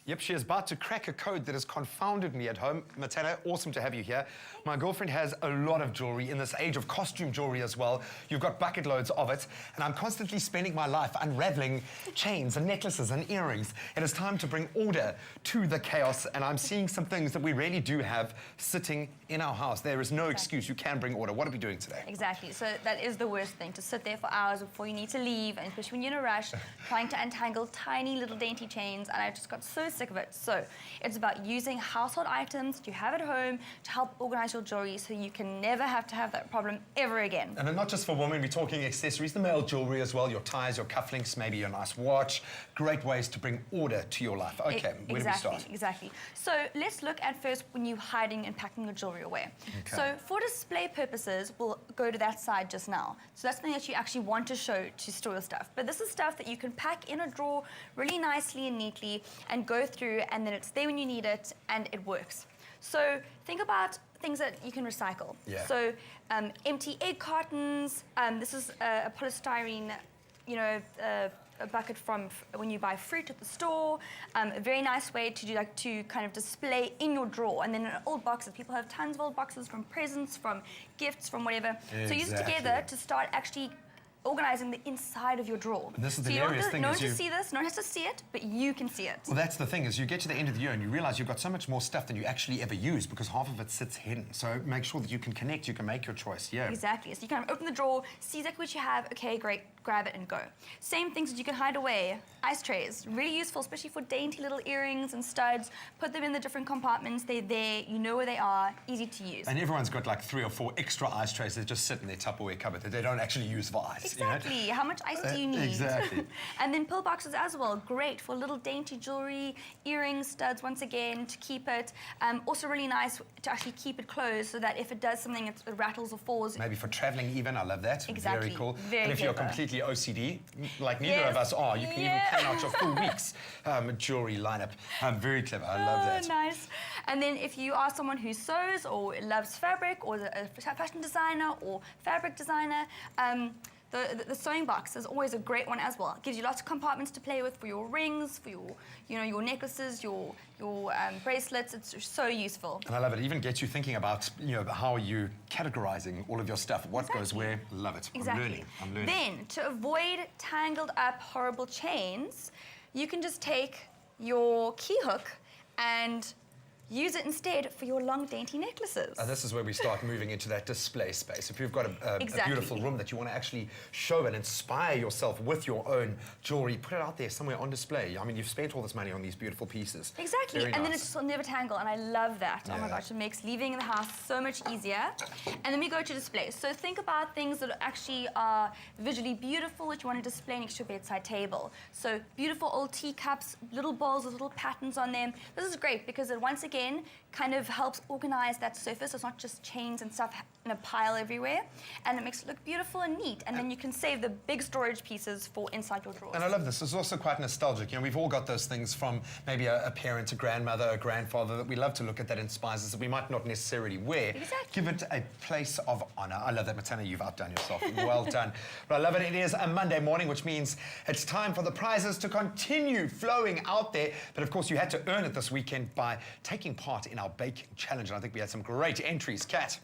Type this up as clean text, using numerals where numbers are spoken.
Yep, she is about to crack a code that has confounded me at home. Matana, awesome to have you here. My girlfriend has a lot of jewelry in this age of costume jewelry as well. You've got bucket loads of it, and I'm constantly spending my life unraveling chains and necklaces and earrings. It is time to bring order to the chaos, and I'm seeing some things that we really do have sitting in our house. There is no excuse. You can bring order. What are we doing today? Exactly. So that is the worst thing, to sit there for hours before you need to leave, and especially when you're in a rush, trying to untangle tiny little dainty chains, and I just got so sick of it. So it's about using household items that you have at home to help organize your jewelry so you can never have to have that problem ever again. And not just for women, we're talking accessories, the male jewelry as well, your ties, your cufflinks, maybe your nice watch. Great ways to bring order to your life. Okay, where do we start? Exactly. So let's look at first when you're hiding and packing your jewelry away. Okay. So for display purposes, we'll go to that side just now. So that's something that you actually want to show to store your stuff. But this is stuff that you can pack in a drawer really nicely and neatly and go through, and then it's there when you need it and it works. So think about things that you can recycle. Yeah. So empty egg cartons, this is a polystyrene, you know, a bucket from when you buy fruit at the store. A very nice way to do, like, to kind of display in your drawer. And then in old boxes, people have tons of old boxes from presents, from gifts, from whatever. Exactly. So use it together to start actually organizing the inside of your drawer. And this is the so hilarious thing. No one has to see this, no one has to see it, but you can see it. Well, that's the thing, is you get to the end of the year and you realize you've got so much more stuff than you actually ever use because half of it sits hidden. So make sure that you can connect, you can make your choice. Yeah. Exactly. So you kind of open the drawer, see exactly what you have, okay, great, grab it and go. Same things that you can hide away. Ice trays, really useful, especially for dainty little earrings and studs. Put them in the different compartments, they're there, you know where they are, easy to use. And everyone's got like 3 or 4 extra ice trays that just sit in their Tupperware cupboard that they don't actually use for ice. Exactly. You know? How much ice do you need? Exactly. And then pill boxes as well, great for little dainty jewelry, earrings, studs, once again, to keep it. Also really nice to actually keep it closed so that if it does something, it rattles or falls. Maybe for traveling even, I love that. Exactly. Very cool. Very and if you're clever. completely OCD, like neither of us are, you can even plan out your full week's jewelry lineup. Very clever, I love that. Nice. And then if you are someone who sews or loves fabric or a fashion designer or fabric designer, the sewing box is always a great one as well. It gives you lots of compartments to play with for your rings, for your, you know, your necklaces, your bracelets. It's so useful. And I love it. It even gets you thinking about, you know, how are you categorizing all of your stuff, what goes where. Love it. Exactly. I'm learning. Then, to avoid tangled up horrible chains, you can just take your key hook and use it instead for your long, dainty necklaces. And this is where we start moving into that display space. If you've got a Exactly. beautiful room that you want to actually show and inspire yourself with your own jewelry, put it out there somewhere on display. I mean, you've spent all this money on these beautiful pieces. Exactly, Very and then nice. it just will never tangle, and I love that. Oh my Yeah. gosh, it makes leaving the house so much easier. And then we go to display. So think about things that actually are visually beautiful that you want to display next to your bedside table. So beautiful old teacups, little bowls with little patterns on them. This is great because it once again kind of helps organize that surface. It's not just chains and stuff in a pile everywhere, and it makes it look beautiful and neat. And then you can save the big storage pieces for inside your drawers. And I love this. It's also quite nostalgic. You know, we've all got those things from maybe a parent, a grandmother, a grandfather that we love to look at that inspires us that we might not necessarily wear. Exactly. Give it a place of honor. I love that, Matana. You've outdone yourself. Well done. But I love it. It is a Monday morning, which means it's time for the prizes to continue flowing out there. But of course, you had to earn it this weekend by taking part in our baking challenge. And I think we had some great entries. Kat.